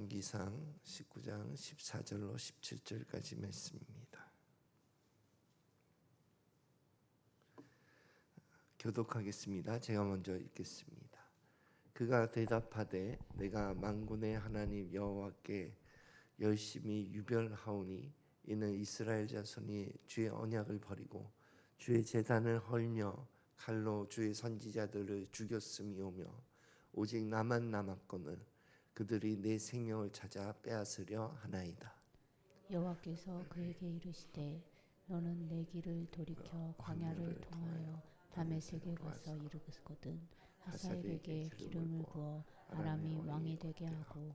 열왕기상 19장 14절로 17절까지 말씀입니다. 교독하겠습니다. 제가 먼저 읽겠습니다. 그가 대답하되 내가 만군의 하나님 여호와께 열심히 유별하오니 이는 이스라엘 자손이 주의 언약을 버리고 주의 제단을 헐며 칼로 주의 선지자들을 죽였음이오며 오직 나만 남았거늘 그들이 내 생명을 찾아 빼앗으려 하나이다. 여호와께서 그에게 이르시되 너는 내 길을 돌이켜 광야를 통하여 다메섹에 가서 이르거든 하사엘에게 기름을 부어 아람이 왕이 되게 하고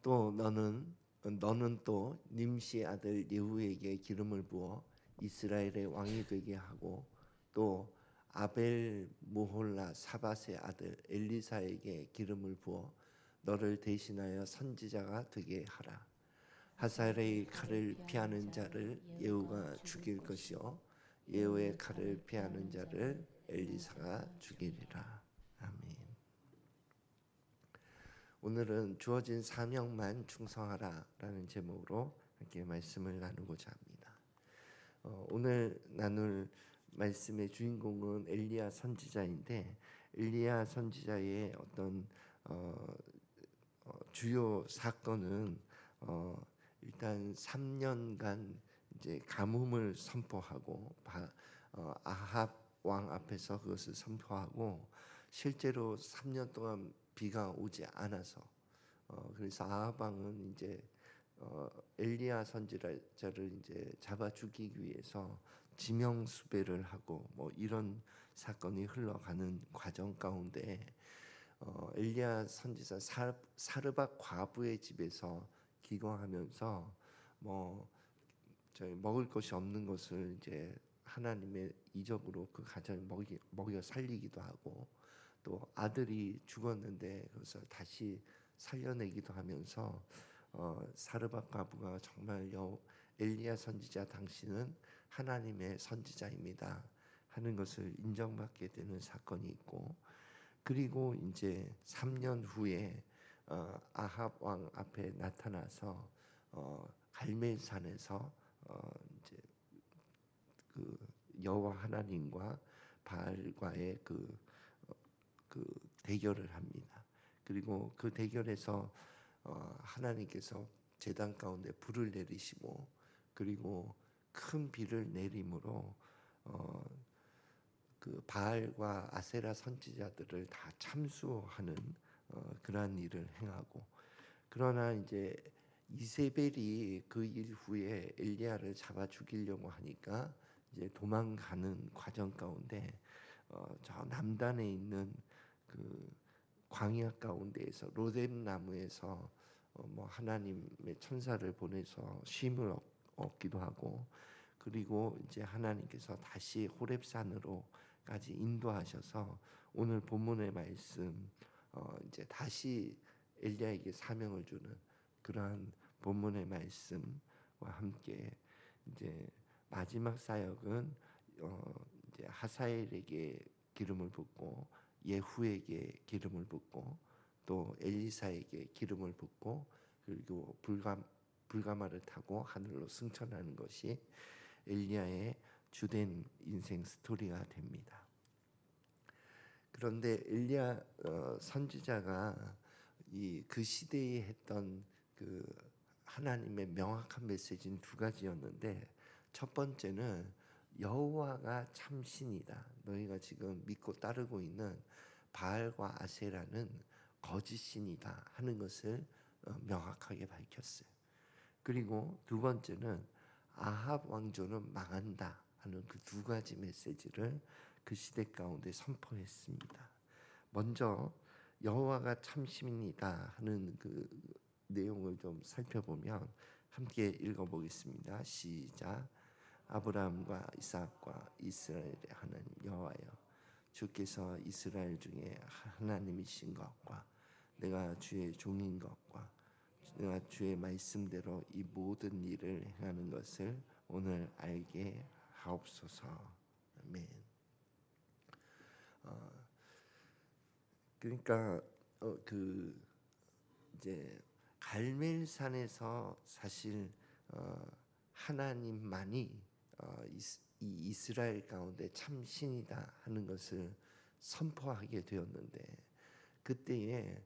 또 너는 또 님시 아들 예후에게 기름을 부어 이스라엘의 왕이 되게 하고 또 아벨 모홀라 사밧의 아들 엘리사에게 기름을 부어 너를 대신하여 선지자가 되게 하라. 하사엘의 칼을 피하는 자를 예후가 죽일 것이요 예후의 칼을 피하는 자를 엘리사가 죽이리라. 아멘. 오늘은 주어진 사명만 충성하라라는 제목으로 함께 말씀을 나누고자 합니다. 오늘 나눌 말씀의 주인공은 엘리야 선지자인데 엘리야 선지자의 어떤 주요 사건은 일단 3년간 이제 가뭄을 선포하고 아합 왕 앞에서 그것을 선포하고 실제로 3년 동안 비가 오지 않아서 그래서 아합 왕은 이제 엘리야 선지자를 이제 잡아 죽이기 위해서 지명 수배를 하고 뭐 이런 사건이 흘러가는 과정 가운데 엘리야 선지자 사르밧 과부의 집에서 기거하면서 뭐 저희 먹을 것이 없는 것을 이제 하나님의 이적으로 그 가정을 먹여 살리기도 하고 또 아들이 죽었는데 그것을 다시 살려내기도 하면서 사르밧 과부가 정말 엘리야 선지자 당신은 하나님의 선지자입니다 하는 것을 인정받게 되는 사건이 있고 그리고 이제 3년 후에 아합 왕 앞에 나타나서 갈멜산에서 이제 그 여호와 하나님과 바알과의 그 대결을 합니다. 그리고 그 대결에서 하나님께서 제단 가운데 불을 내리시고 그리고 큰 비를 내림으로 그 바알과 아세라 선지자들을 다 참수하는 그러한 일을 행하고 그러나 이제 이세벨이 그 일 후에 엘리야를 잡아 죽이려고 하니까 이제 도망가는 과정 가운데 저 남단에 있는 그 광야 가운데에서 로뎀 나무에서 뭐 하나님의 천사를 보내서 쉼을 얻기도 하고 그리고 이제 하나님께서 다시 호렙산으로까지 인도하셔서 오늘 본문의 말씀 이제 다시 엘리야에게 사명을 주는 그러한 본문의 말씀과 함께 이제 마지막 사역은 이제 하사엘에게 기름을 붓고 예후에게 기름을 붓고 또 엘리사에게 기름을 붓고 그리고 불가마를 타고 하늘로 승천하는 것이 엘리야의 주된 인생 스토리가 됩니다. 그런데 엘리야 선지자가 그 시대에 했던 그 하나님의 명확한 메시지는 두 가지였는데 첫 번째는 여호와가 참 신이다. 너희가 지금 믿고 따르고 있는 바알과 아세라는 거짓 신이다 하는 것을 명확하게 밝혔어요. 그리고 두 번째는 아합 왕조는 망한다 하는 그 두 가지 메시지를 그 시대 가운데 선포했습니다. 먼저 여호와가 참 신이다 하는 그 내용을 좀 살펴보면 함께 읽어보겠습니다. 시작. 아브라함과 이삭과 이스라엘의 하나님 여호와여 주께서 이스라엘 중에 하나님이신 것과 내가 주의 종인 것과 내가 주의 말씀대로 이 모든 일을 행하는 것을 오늘 알게 하옵소서. 아멘. 그러니까 이제 갈멜산에서 사실 하나님만이 이 이스라엘 가운데 참 신이다 하는 것을 선포하게 되었는데, 그때에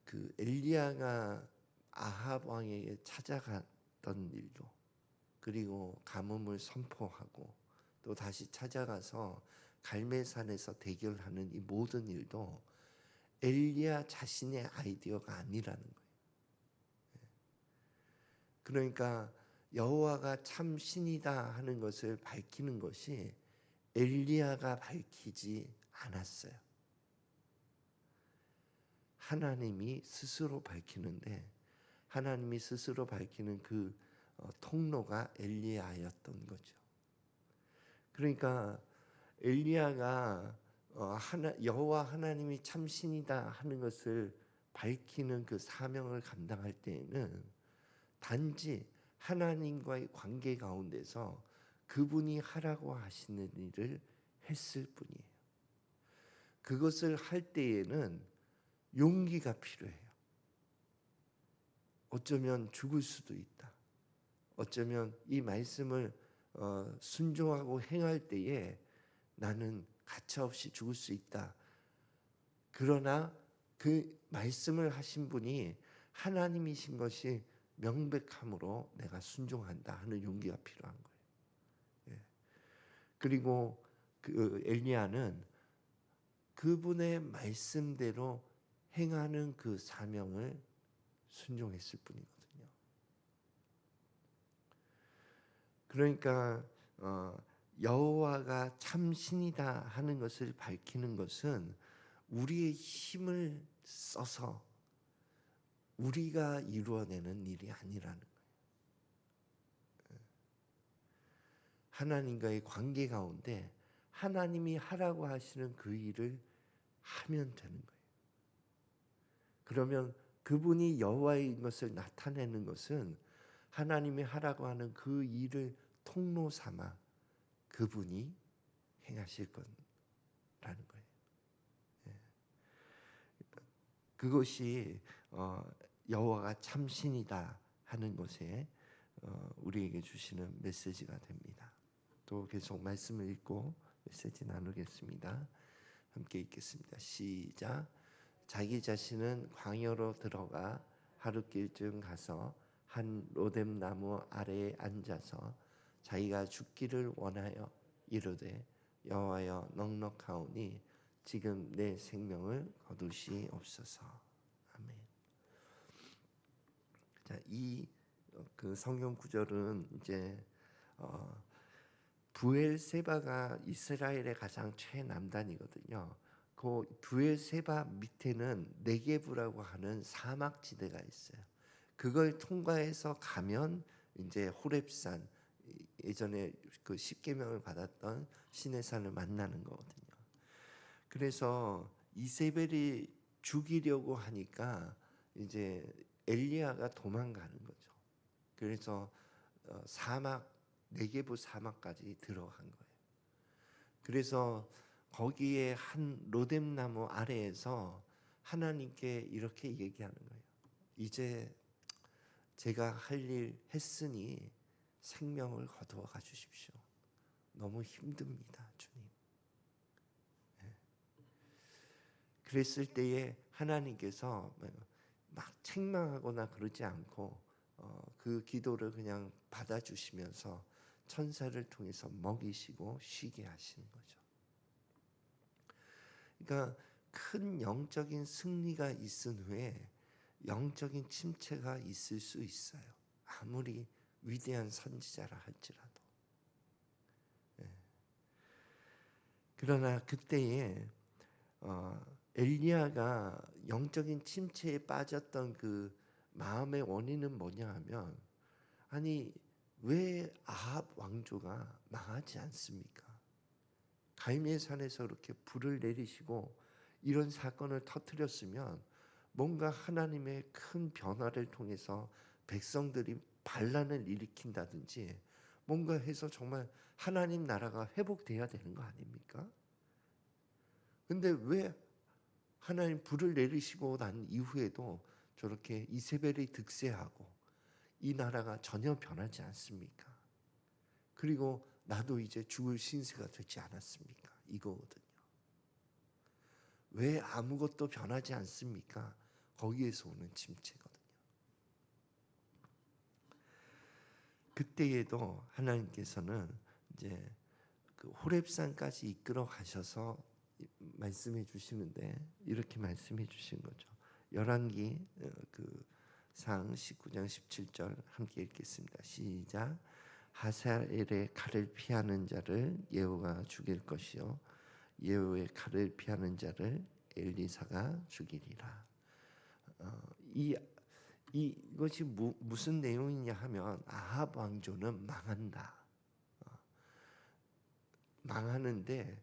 그 엘리야가 아합 왕에게 찾아갔던 일도, 그리고 가뭄을 선포하고 또 다시 찾아가서 갈멜산에서 대결하는 이 모든 일도 엘리야 자신의 아이디어가 아니라는 거예요. 그러니까 여호와가 참 신이다 하는 것을 밝히는 것이 엘리야가 밝히지 않았어요. 하나님이 스스로 밝히는데, 하나님이 스스로 밝히는 그 통로가 엘리야였던 거죠. 그러니까 엘리야가 여호와 하나님이 참 신이다 하는 것을 밝히는 그 사명을 감당할 때에는 단지 하나님과의 관계 가운데서 그분이 하라고 하시는 일을 했을 뿐이에요. 그것을 할 때에는 용기가 필요해요. 어쩌면 죽을 수도 있다. 어쩌면 이 말씀을 순종하고 행할 때에 나는 가차없이 죽을 수 있다. 그러나 그 말씀을 하신 분이 하나님이신 것이 명백함으로 내가 순종한다 하는 용기가 필요한 거예요. 예. 그리고 그 엘리야는 그분의 말씀대로 행하는 그 사명을 순종했을 뿐이거든요. 그러니까 여호와가 참 신이다 하는 것을 밝히는 것은 우리의 힘을 써서 우리가 이루어내는 일이 아니라는 거예요. 하나님과의 관계 가운데 하나님이 하라고 하시는 그 일을 하면 되는 거예요. 그러면 그분이 여호와인 것을 나타내는 것은 하나님이 하라고 하는 그 일을 통로 삼아 그분이 행하실 거라는 거예요. 그것이 여호와가 참 신이다 하는 것에 우리에게 주시는 메시지가 됩니다. 또 계속 말씀을 읽고 메시지 나누겠습니다. 함께 읽겠습니다. 시작. 자기 자신은 광야로 들어가 하룻길쯤 가서 한 로뎀 나무 아래에 앉아서 자기가 죽기를 원하여 이르되 여호와여 넉넉하오니 지금 내 생명을 거두시옵소서. 아멘. 자, 이 그 성경 구절은 이제 브엘세바가 이스라엘의 가장 최남단이거든요. 그 브엘세바 밑에는 네게브라고 하는 사막지대가 있어요. 그걸 통과해서 가면 이제 호렙산, 예전에 그 십계명을 받았던 시내산을 만나는 거거든요. 그래서 이세벨이 죽이려고 하니까 이제 엘리야가 도망가는 거죠. 그래서 사막, 네게브 사막까지 들어간 거예요. 그래서 거기에 한 로뎀 나무 아래에서 하나님께 이렇게 얘기하는 거예요. 이제 제가 할 일 했으니 생명을 거두어 가 주십시오. 너무 힘듭니다, 주님. 그랬을 때에 하나님께서 막 책망하거나 그러지 않고 그 기도를 그냥 받아주시면서 천사를 통해서 먹이시고 쉬게 하시는 거죠. 그러니까 큰 영적인 승리가 있은 후에 영적인 침체가 있을 수 있어요. 아무리 위대한 선지자라 할지라도. 그러나 그때에 엘리야가 영적인 침체에 빠졌던 그 마음의 원인은 뭐냐 하면, 아니 왜 아합 왕조가 망하지 않습니까? 갈멜산에서 이렇게 불을 내리시고 이런 사건을 터뜨렸으면 뭔가 하나님의 큰 변화를 통해서 백성들이 반란을 일으킨다든지 뭔가 해서 정말 하나님 나라가 회복돼야 되는 거 아닙니까? 근데 왜 하나님 불을 내리시고 난 이후에도 저렇게 이세벨이 득세하고 이 나라가 전혀 변하지 않습니까? 그리고 나도 이제 죽을 신세가 되지 않았습니까? 이거거든요. 왜 아무것도 변하지 않습니까? 거기에서 오는 침체거든요. 그때에도 하나님께서는 이제 그 호렙산까지 이끌어 가셔서 말씀해 주시는데 이렇게 말씀해 주신 거죠. 열왕기 상 19장 17절 함께 읽겠습니다. 시작. 하사엘의 칼을 피하는 자를 예후가 죽일 것이요 예후의 칼을 피하는 자를 엘리사가 죽이리라. 이것이 무슨 내용이냐 하면 아합 왕조는 망한다. 망하는데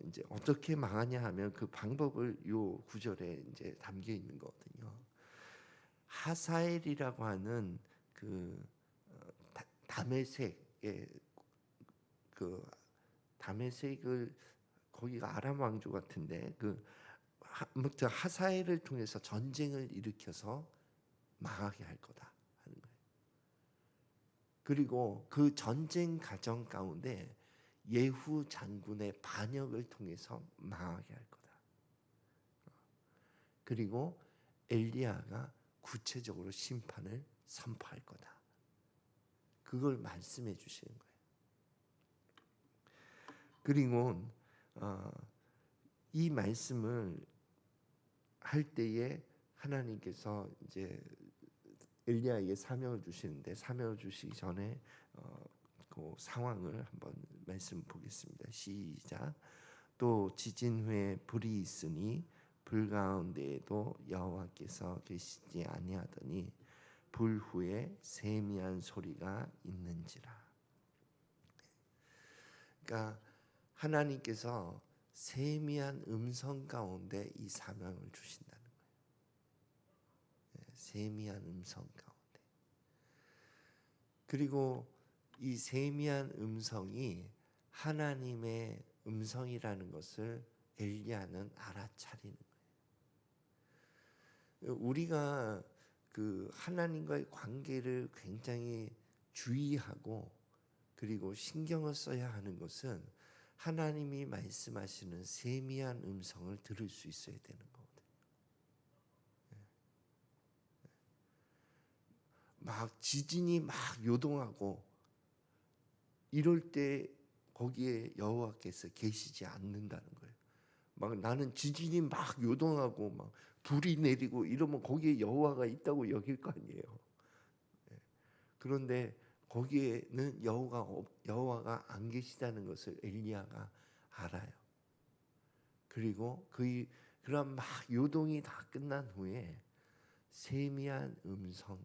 이제 어떻게 망하냐 하면 그 방법을 요 구절에 이제 담겨 있는 거거든요. 하사엘이라고 하는 그 다메섹의 그 다메섹을 거기가 아람 왕조 같은데 아무튼 하사엘을 통해서 전쟁을 일으켜서 망하게 할 거다 하는 거예요. 그리고 그 전쟁 과정 가운데 예후 장군의 반역을 통해서 망하게 할 거다. 그리고 엘리야가 구체적으로 심판을 선포할 거다. 그걸 말씀해 주시는 거예요. 그리고 이 말씀을 할 때에 하나님께서 이제 엘리야에게 사명을 주시는데 사명을 주시기 전에 그 상황을 한번 말씀 보겠습니다. 시작. 또 지진 후에 불이 있으니 불 가운데에도 여호와께서 계시지 아니하더니 불 후에 세미한 소리가 있는지라. 그러니까 하나님께서 세미한 음성 가운데 이 사명을 주신다는 거예요. 세미한 음성 가운데. 그리고 이 세미한 음성이 하나님의 음성이라는 것을 엘리야는 알아차리는 거예요. 우리가 그 하나님과의 관계를 굉장히 주의하고 그리고 신경을 써야 하는 것은 하나님이 말씀하시는 세미한 음성을 들을 수 있어야 되는 거거든요. 막 지진이 막 요동하고 이럴 때 거기에 여호와께서 계시지 않는다는 거예요. 막 나는 지진이 막 요동하고 막 불이 내리고 이러면 거기에 여호와가 있다고 여길 거 아니에요. 그런데 거기에는 여호와가 안 계시다는 것을 엘리야가 알아요. 그리고 그런 막 요동이 다 끝난 후에 세미한 음성,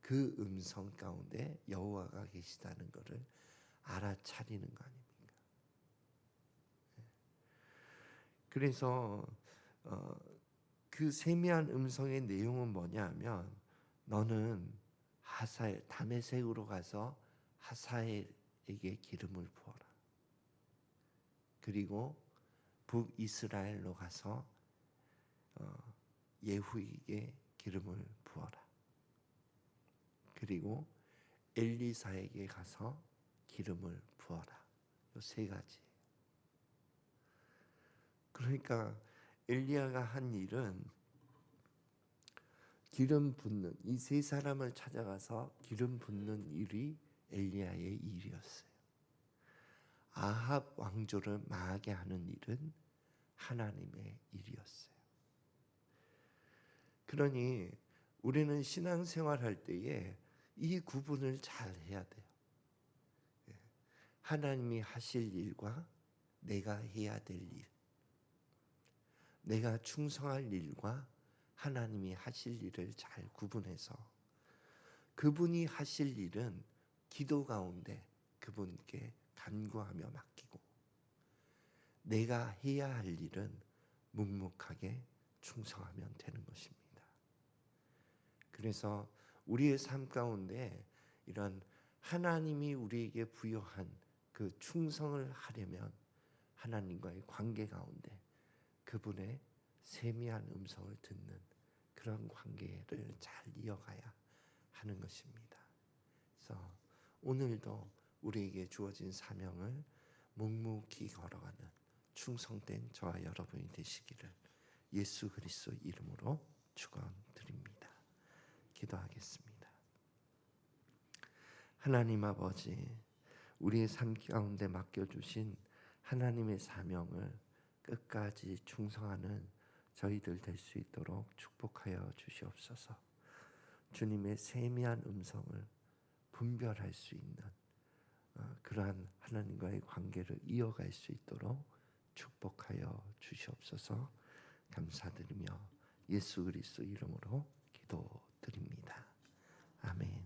그 음성 가운데 여호와가 계시다는 것을 알아차리는 거 아닙니까? 그래서 그 세미한 음성의 내용은 뭐냐면 너는 하사엘 다메섹으로 가서 하사엘에게 기름을 부어라. 그리고 북이스라엘로 가서 예후에게 기름을 부어라. 그리고 엘리사에게 가서 기름을 부어라. 이 세 가지. 그러니까 엘리야가 한 일은 기름 붓는 이 세 사람을 찾아가서 기름 붓는 일이 엘리야의 일이었어요. 아합 왕조를 망하게 하는 일은 하나님의 일이었어요. 그러니 우리는 신앙생활할 때에 이 구분을 잘 해야 돼요. 하나님이 하실 일과 내가 해야 될 일, 내가 충성할 일과 하나님이 하실 일을 잘 구분해서 그분이 하실 일은 기도 가운데 그분께 간구하며 맡기고 내가 해야 할 일은 묵묵하게 충성하면 되는 것입니다. 그래서 우리의 삶 가운데 이런 하나님이 우리에게 부여한 그 충성을 하려면 하나님과의 관계 가운데 그분의 세미한 음성을 듣는 그런 관계를 잘 이어가야 하는 것입니다. 그래서 오늘도 우리에게 주어진 사명을 묵묵히 걸어가는 충성된 저와 여러분이 되시기를 예수 그리스도 이름으로 축원드립니다. 기도하겠습니다. 하나님 아버지, 우리의 삶 가운데 맡겨주신 하나님의 사명을 끝까지 충성하는 저희들 될 수 있도록 축복하여 주시옵소서. 주님의 세미한 음성을 분별할 수 있는 그러한 하나님과의 관계를 이어갈 수 있도록 축복하여 주시옵소서. 감사드리며 예수 그리스도 이름으로 기도드립니다. 아멘.